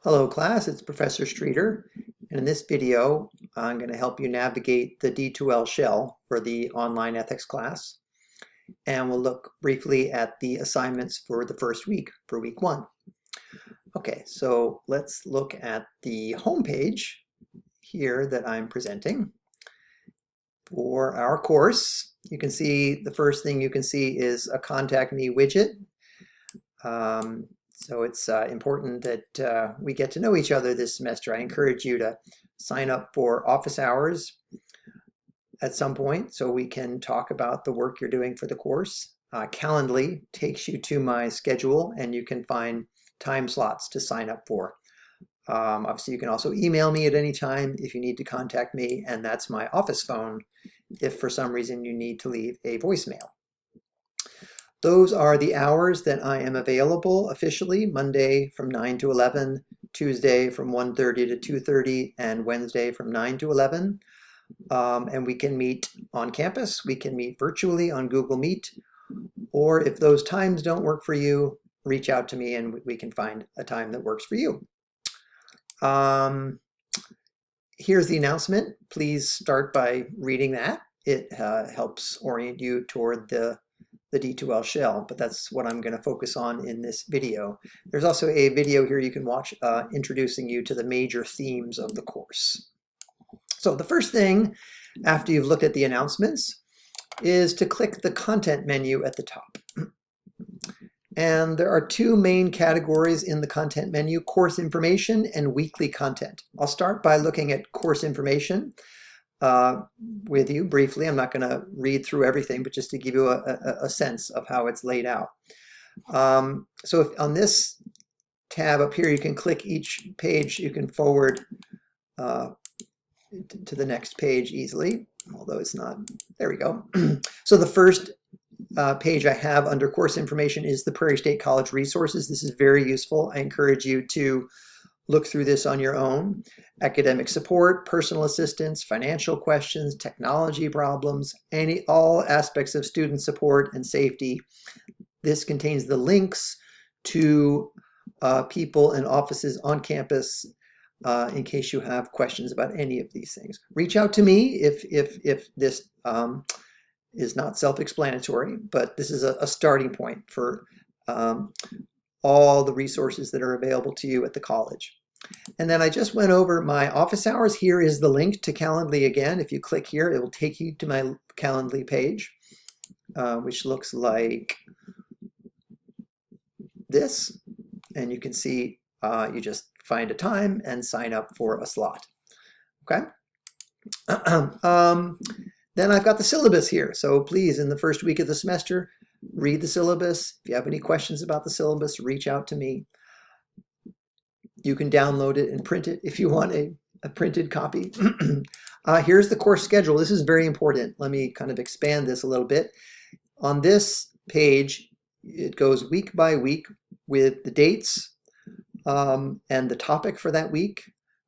Hello class, it's Professor Streeter, and in this video I'm going to help you navigate the D2L shell for the online ethics class, and we'll look briefly at the assignments for the first week, for week 1. Okay, so let's look at the home page here that I'm presenting for our course. You can see the first thing you can see is a Contact Me widget. So it's important that we get to know each other this semester. I encourage you to sign up for office hours at some point so we can talk about the work you're doing for the course. Calendly takes you to my schedule and you can find time slots to sign up for. Obviously, you can also email me at any time if you need to contact me, and that's my office phone if for some reason you need to leave a voicemail. Those are the hours that I am available officially: Monday from 9 to 11, Tuesday from 1:30 to 2:30, and Wednesday from 9 to 11. And we can meet on campus, we can meet virtually on Google Meet, or if those times don't work for you, reach out to me and we can find a time that works for you. Here's the announcement. Please start by reading that. It helps orient you toward the D2L shell, but that's what I'm going to focus on in this video. There's also a video here you can watch introducing you to the major themes of the course. So the first thing after you've looked at the announcements is to click the content menu at the top. And there are two main categories in the content menu: course information and weekly content. I'll start by looking at course information with you briefly. I'm not going to read through everything, but just to give you a sense of how it's laid out. So if on this tab up here, you can click each page, you can forward to the next page easily, although it's not. There we go. So the first page I have under course information is the Prairie State College resources. This is very useful. I encourage you to look through this on your own. Academic support, personal assistance, financial questions, technology problems, all aspects of student support and safety. This contains the links to people and offices on campus in case you have questions about any of these things. Reach out to me if this is not self-explanatory, but this is a starting point for all the resources that are available to you at the college. And then I just went over my office hours. Here is the link to Calendly again. If you click here, it will take you to my Calendly page, which looks like this. And you can see you just find a time and sign up for a slot. Okay. Then I've got the syllabus here. So please, in the first week of the semester, read the syllabus. If you have any questions about the syllabus, reach out to me. You can download it and print it if you want a printed copy. Here's the course schedule. This is very important. Let me kind of expand this a little bit. On this page, it goes week by week with the dates and the topic for that week,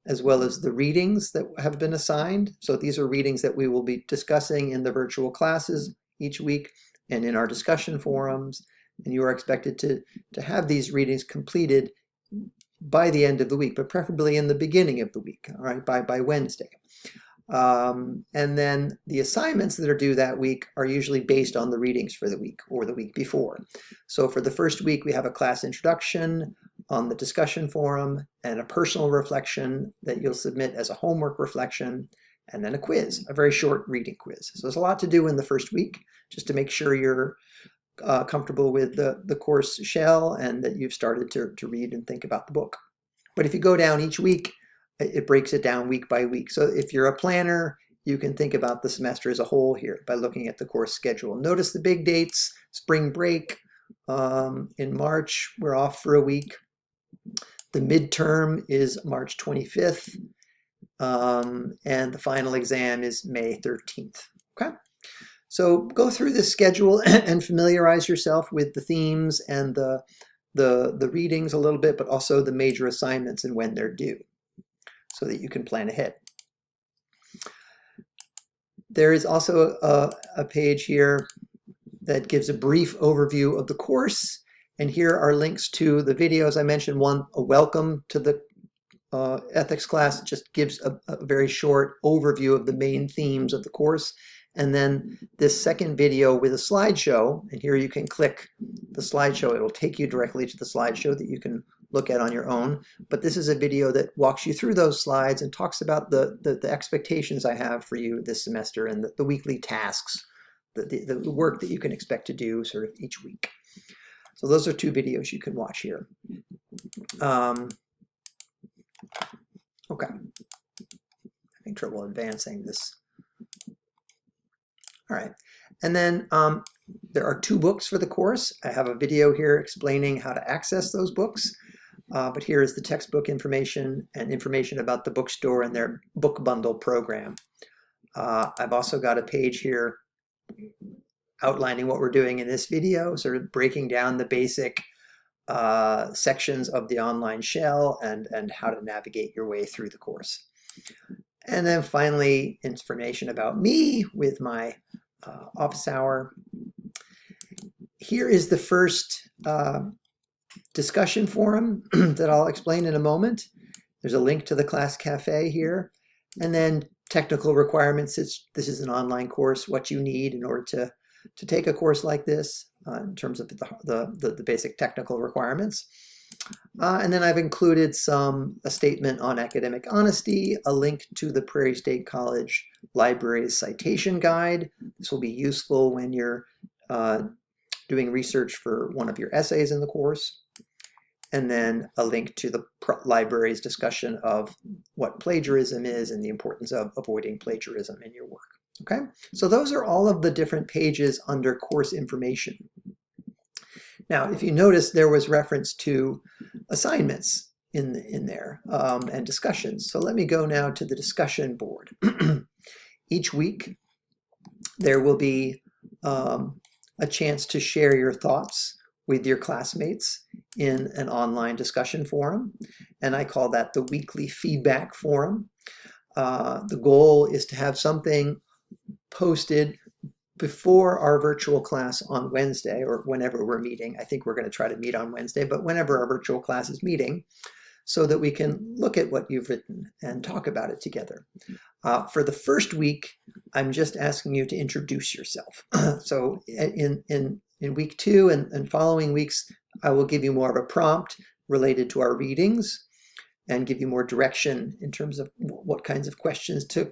as well as the readings that have been assigned. So these are readings that we will be discussing in the virtual classes each week and in our discussion forums. And you are expected to have these readings completed by the end of the week, but preferably in the beginning of the week, all right, by Wednesday. And then the assignments that are due that week are usually based on the readings for the week or the week before. So for the first week, we have a class introduction on the discussion forum and a personal reflection that you'll submit as a homework reflection, and then a quiz, a very short reading quiz. So there's a lot to do in the first week just to make sure you're comfortable with the course shell and that you've started to read and think about the book. But if you go down each week, it breaks it down week by week. So if you're a planner, you can think about the semester as a whole here by looking at the course schedule. Notice the big dates: spring break in March, we're off for a week. The midterm is March 25th, and the final exam is May 13th. Okay. So go through this schedule and familiarize yourself with the themes and the readings a little bit, but also the major assignments and when they're due, so that you can plan ahead. There is also a page here that gives a brief overview of the course. And here are links to the videos I mentioned. One, a welcome to the ethics class just gives a very short overview of the main themes of the course. And then this second video with a slideshow, and here you can click the slideshow. It'll take you directly to the slideshow that you can look at on your own. But this is a video that walks you through those slides and talks about the expectations I have for you this semester and the weekly tasks, the work that you can expect to do sort of each week. So those are two videos you can watch here. Okay, having trouble advancing this. All right, and then there are two books for the course. I have a video here explaining how to access those books, but here is the textbook information and information about the bookstore and their book bundle program. I've also got a page here outlining what we're doing in this video, sort of breaking down the basic sections of the online shell and how to navigate your way through the course. And then finally, information about me with my office hour. Here is the first discussion forum that I'll explain in a moment. There's a link to the class cafe here. And then technical requirements. This is an online course, what you need in order to take a course like this in terms of the basic technical requirements. And then I've included a statement on academic honesty, a link to the Prairie State College Library's citation guide. This will be useful when you're doing research for one of your essays in the course. And then a link to the library's discussion of what plagiarism is and the importance of avoiding plagiarism in your work. Okay, so those are all of the different pages under course information. Now, if you notice, there was reference to assignments in there and discussions. So let me go now to the discussion board. Each week, there will be a chance to share your thoughts with your classmates in an online discussion forum, and I call that the weekly feedback forum. The goal is to have something posted before our virtual class on Wednesday, or whenever we're meeting. I think we're going to try to meet on Wednesday, but whenever our virtual class is meeting, so that we can look at what you've written and talk about it together. For the first week, I'm just asking you to introduce yourself. So in week 2 and following weeks, I will give you more of a prompt related to our readings and give you more direction in terms of what kinds of questions to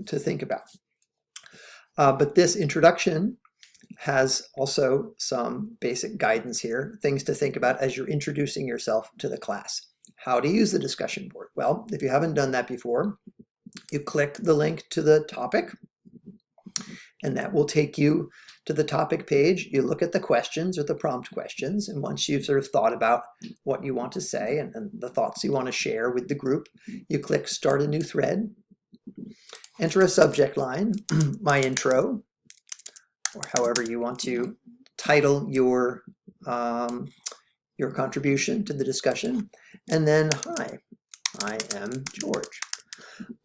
think about. But this introduction has also some basic guidance here, things to think about as you're introducing yourself to the class. How to use the discussion board. Well, if you haven't done that before, you click the link to the topic, and that will take you to the topic page. You look at the questions or the prompt questions, and once you've sort of thought about what you want to say and the thoughts you want to share with the group, you click Start a New Thread. Enter a subject line, my intro, or however you want to title your contribution to the discussion, and then hi, I am George.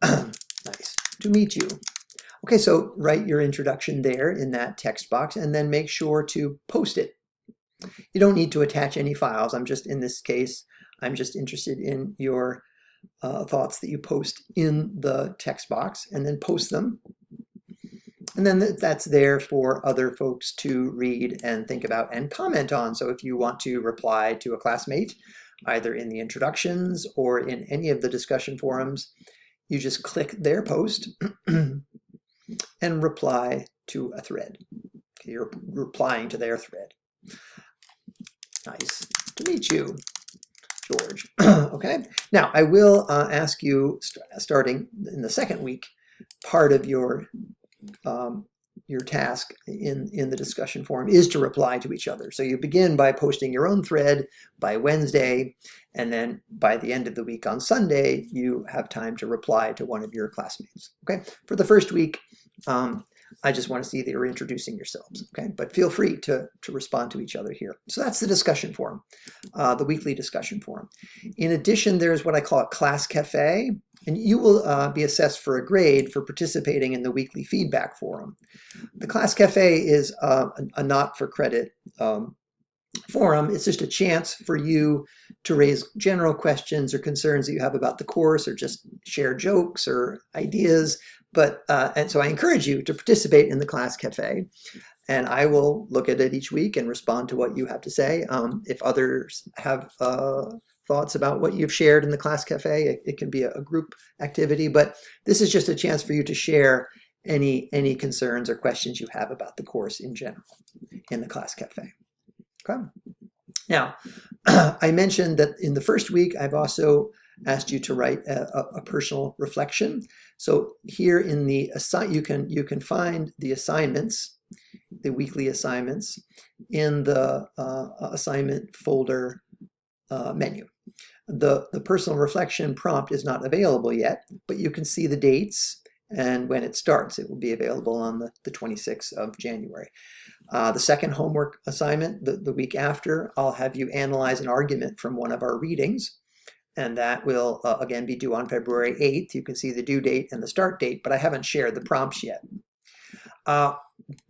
Nice to meet you. Okay, so write your introduction there in that text box, and then make sure to post it. You don't need to attach any files. In this case, I'm just interested in your thoughts that you post in the text box, and then post them. And then that's there for other folks to read and think about and comment on. So if you want to reply to a classmate, either in the introductions or in any of the discussion forums, you just click their post and reply to a thread. Okay, you're replying to their thread. Nice to meet you, George. Okay, now I will ask you, starting in the second week, part of your task in the discussion forum is to reply to each other. So you begin by posting your own thread by Wednesday, and then by the end of the week on Sunday, you have time to reply to one of your classmates. Okay, for the first week, I just want to see that you're introducing yourselves, okay? But feel free to respond to each other here. So that's the discussion forum, the weekly discussion forum. In addition, there's what I call a class cafe, and you will be assessed for a grade for participating in the weekly feedback forum. The class cafe is a not-for-credit forum. It's just a chance for you to raise general questions or concerns that you have about the course, or just share jokes or ideas. And so I encourage you to participate in the class cafe, and I will look at it each week and respond to what you have to say. If others have thoughts about what you've shared in the class cafe, it can be a group activity, but this is just a chance for you to share any concerns or questions you have about the course in general in the class cafe. Okay. Now, I mentioned that in the first week, I've also asked you to write a personal reflection. So here in the you can find the assignments, the weekly assignments, in the assignment folder menu. The personal reflection prompt is not available yet, but you can see the dates and when it starts. It will be available on the 26th of January. The second homework assignment, the week after, I'll have you analyze an argument from one of our readings, and that will again be due on February 8th. You can see the due date and the start date, but I haven't shared the prompts yet.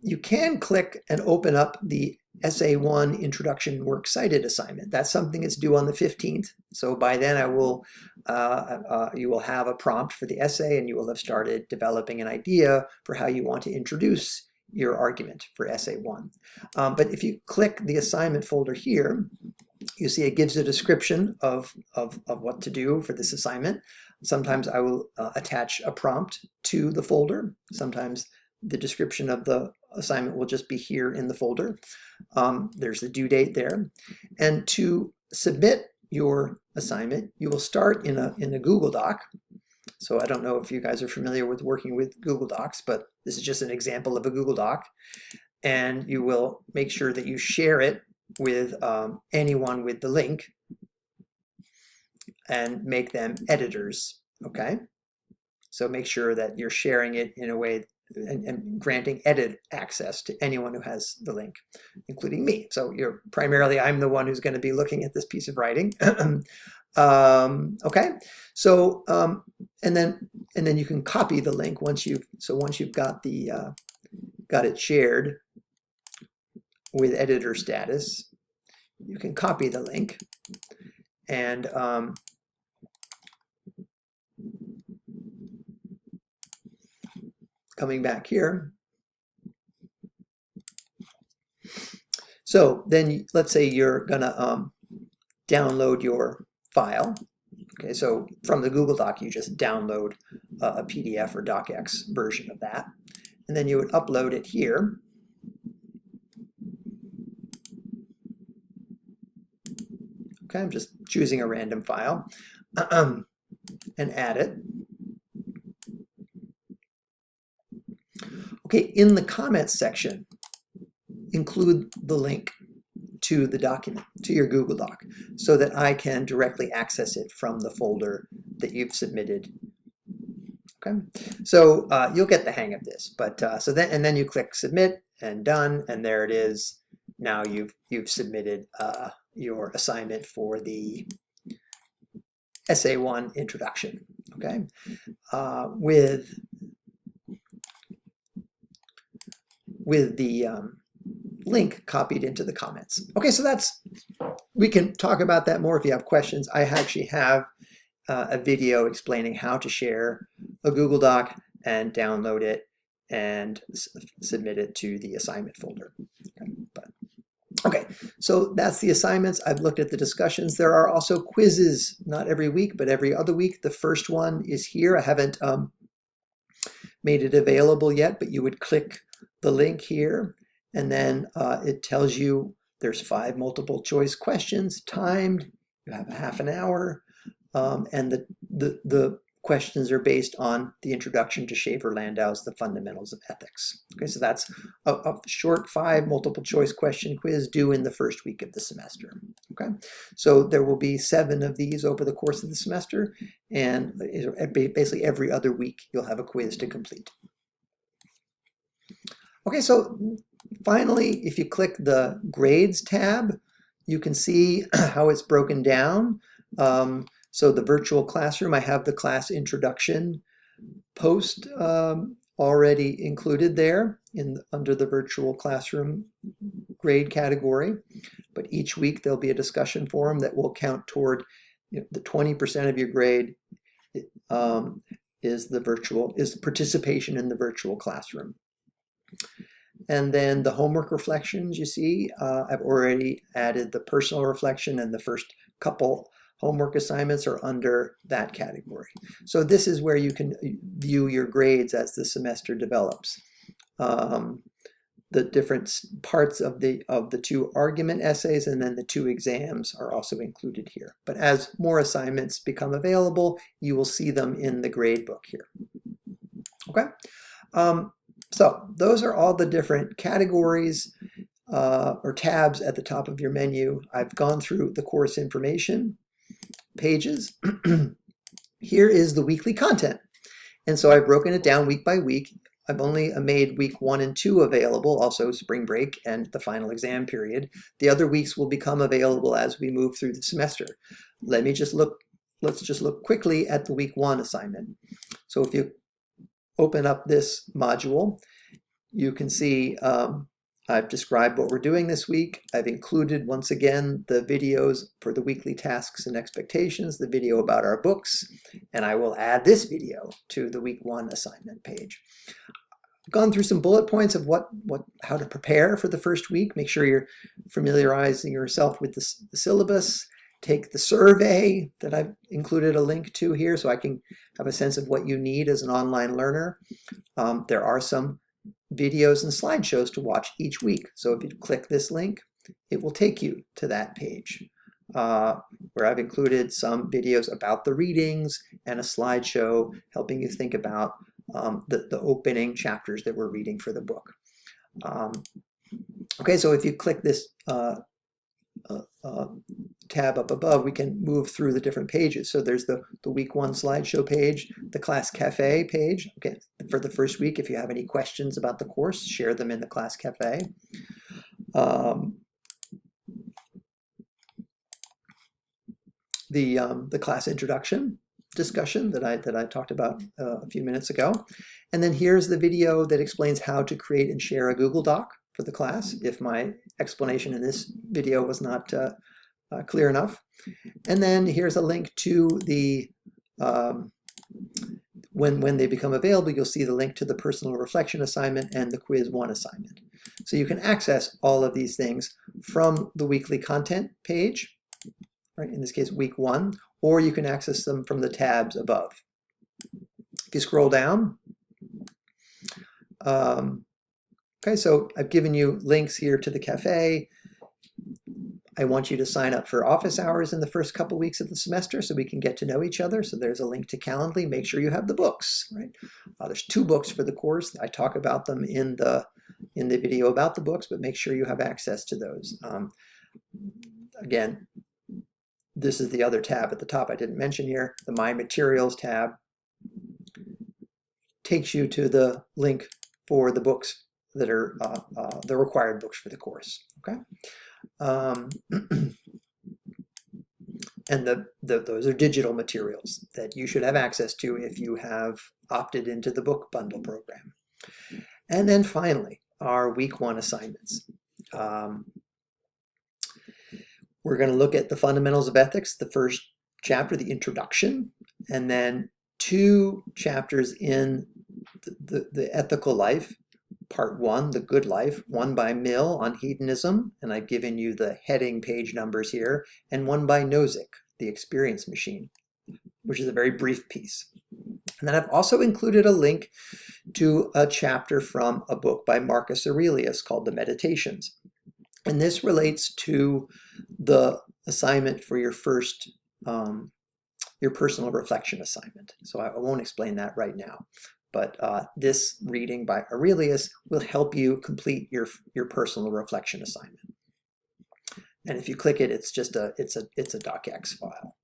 You can click and open up the Essay 1 Introduction Works Cited assignment. That's something that's due on the 15th. So by then you will have a prompt for the essay, and you will have started developing an idea for how you want to introduce your argument for Essay 1. But if you click the assignment folder here, you see it gives a description of what to do for this assignment. Sometimes I will attach a prompt to the folder. Sometimes the description of the assignment will just be here in the folder. There's the due date there. And to submit your assignment, you will start in a Google Doc. So I don't know if you guys are familiar with working with Google Docs, but this is just an example of a Google Doc. And you will make sure that you share it with anyone with the link and make them editors, okay? So make sure that you're sharing it in a way and granting edit access to anyone who has the link, including me. So I'm the one who's going to be looking at this piece of writing. Okay, so and then you can copy the link once you've got it shared with editor status. You can copy the link and coming back here. So then let's say you're gonna download your file. Okay, so from the Google Doc, you just download a PDF or docx version of that. And then you would upload it here. Okay, I'm just choosing a random file and add it. Okay, in the comments section, include the link to the document, to your Google Doc, so that I can directly access it from the folder that you've submitted. Okay, so you'll get the hang of this. But then you click submit and done, and there it is. Now you've submitted your assignment for the Essay 1 Introduction. Okay, with the link copied into the comments. Okay, so we can talk about that more if you have questions. I actually have a video explaining how to share a Google Doc and download it and submit it to the assignment folder. Okay, so that's the assignments. I've looked at the discussions. There are also quizzes, not every week, but every other week. The first one is here. I haven't made it available yet, but you would click the link here, and then it tells you there's 5 multiple choice questions, timed. You have a half an hour, and the questions are based on the introduction to Shaver-Landau's The Fundamentals of Ethics. Okay, so that's a short 5 multiple choice question quiz due in the first week of the semester. Okay, so there will be 7 of these over the course of the semester, and basically every other week you'll have a quiz to complete. Okay, so finally, if you click the Grades tab, you can see how it's broken down. So the virtual classroom, I have the class introduction post already included there under the virtual classroom grade category, but each week there'll be a discussion forum that will count toward the 20% of your grade is participation in the virtual classroom. And then the homework reflections, you see, I've already added the personal reflection, and the first couple homework assignments are under that category. So this is where you can view your grades as the semester develops. The different parts of the 2 argument essays and then the 2 exams are also included here. But as more assignments become available, you will see them in the grade book here. Okay. So those are all the different categories or tabs at the top of your menu. I've gone through the course information pages. Here is the weekly content. And so I've broken it down week by week. I've only made week 1 and 2 available, also spring break and the final exam period. The other weeks will become available as we move through the semester. Let's just look quickly at the week 1 assignment. So if you open up this module, you can see I've described what we're doing this week. I've included, once again, the videos for the weekly tasks and expectations, the video about our books, and I will add this video to the week 1 assignment page. I've gone through some bullet points of how to prepare for the first week. Make sure you're familiarizing yourself with the syllabus. Take the survey that I've included a link to here so I can have a sense of what you need as an online learner. There are some videos and slideshows to watch each week. So if you click this link, it will take you to that page where I've included some videos about the readings and a slideshow helping you think about the opening chapters that we're reading for the book. Okay, so if you click this tab up above, we can move through the different pages. So there's the week 1 slideshow page, the class cafe page. Okay, for the first week, if you have any questions about the course, share them in the class cafe. The class introduction discussion that I talked about a few minutes ago. And then here's the video that explains how to create and share a Google Doc for the class, if my explanation in this video was not clear enough. And then here's a link to the, when they become available, you'll see the link to the personal reflection assignment and the quiz 1 assignment. So you can access all of these things from the weekly content page, right? In this case, week 1, or you can access them from the tabs above. If you scroll down, okay, so I've given you links here to the cafe. I want you to sign up for office hours in the first couple weeks of the semester so we can get to know each other. So there's a link to Calendly. Make sure you have the books, right? There's 2 books for the course. I talk about them in the video about the books, but make sure you have access to those. Again, this is the other tab at the top I didn't mention here. The My Materials tab takes you to the link for the books that are the required books for the course. Okay, and those are digital materials that you should have access to if you have opted into the book bundle program. And then finally, our week 1 assignments. We're going to look at the fundamentals of ethics, the first chapter, the introduction, and then 2 chapters in the ethical life. Part 1, The Good Life, one by Mill on hedonism, and I've given you the heading page numbers here, and one by Nozick, The Experience Machine, which is a very brief piece. And then I've also included a link to a chapter from a book by Marcus Aurelius called The Meditations. And this relates to the assignment for your first, your personal reflection assignment. So I won't explain that right now. But this reading by Aurelius will help you complete your personal reflection assignment. And if you click it, it's just it's a docx file.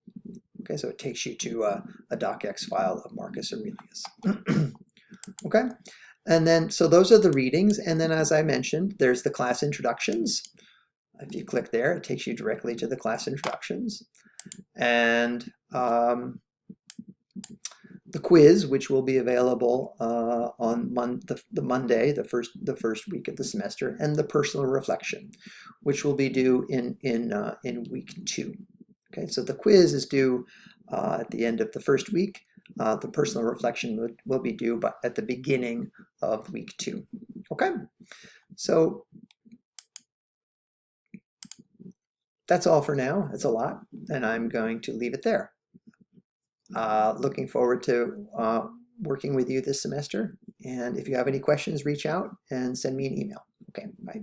Okay, so it takes you to a docx file of Marcus Aurelius. Okay, and then so those are the readings. And then, as I mentioned, there's the class introductions. If you click there, it takes you directly to the class introductions. And the quiz, which will be available on the Monday, the first week of the semester, and the personal reflection, which will be due in week 2. Okay, so the quiz is due at the end of the first week. The personal reflection will be due at the beginning of week 2. Okay, so that's all for now. It's a lot, and I'm going to leave it there. Looking forward to working with you this semester. And if you have any questions, reach out and send me an email. Okay, bye.